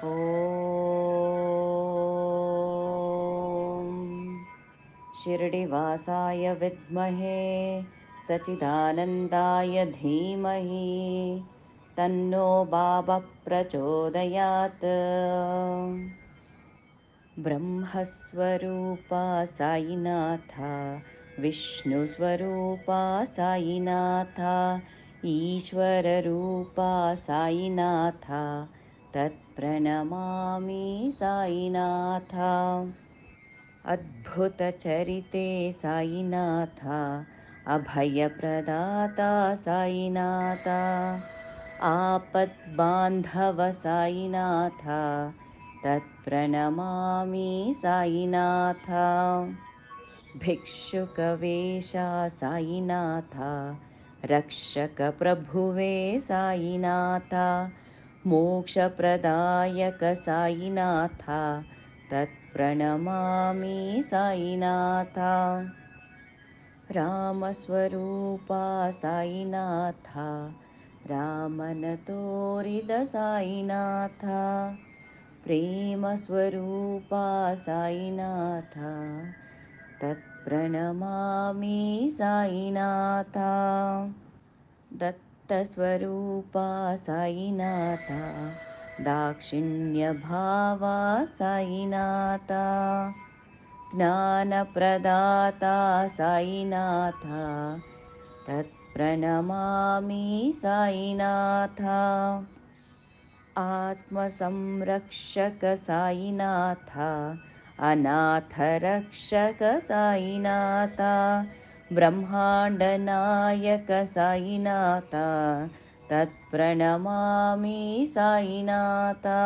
ॐ शिरडिवासाय विद्महे सच्चिदानन्दाय धीमहि तन्नो बाबः प्रचोदयात्। ब्रह्मस्वरूपा साईनाथा, विष्णुस्वरूपा साईनाथा, ईश्वररूपा साईनाथा, तत्प्रणमामि साईनाथा। अद्भुतचरिते साईनाथा, अभयप्रदाता साईनाथा, आपद्बान्धव साईनाथा, तत्प्रणमामि साईनाथा। भिक्षुकवेशा साईनाथा, रक्षकप्रभुवे साईनाथा, मोक्षप्रदायक साईनाथा, तत्प्रणमामि साईनाथा। रामस्वरूपा साईनाथा, रामनतोरिद साईनाथा, प्रेमस्वरूपा साईनाथा, तत्प्रणमामि साईनाथा। दत्तस्वरूपा साईनाथा, दाक्षिण्यभावा साईनाथा, ज्ञानप्रदाता साईनाथा, तत्प्रणमामि साईनाथा। आत्मसंरक्षक साईनाथा, अनाथरक्षक साईनाथा, ब्रह्माण्डनायक साईनाथा, तत्प्रणमामि साईनाथा।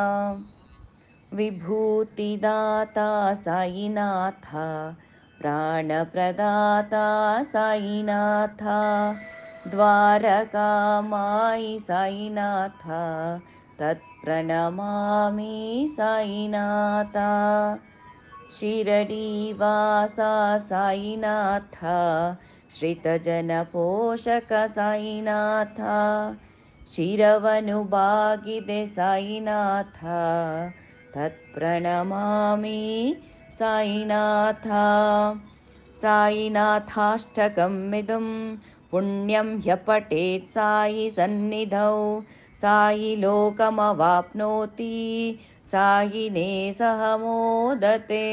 विभूतिदाता साईनाथा, प्राणप्रदाता साईनाथा, द्वारकामाई साईनाथा, तत्प्रणमामि साईनाथा। शिरडीवासा साईनाथा, श्रितजनपोषक साईनाथा, शिरवनुबागिदे साईनाथा, तत्प्रणमामि साईनाथा। साईनाथाष्टकमिदं पुण्यं ह्यपठेत् साई सन्निधौ, साई लोकमवाप्नोति, सायिने सह मोदते।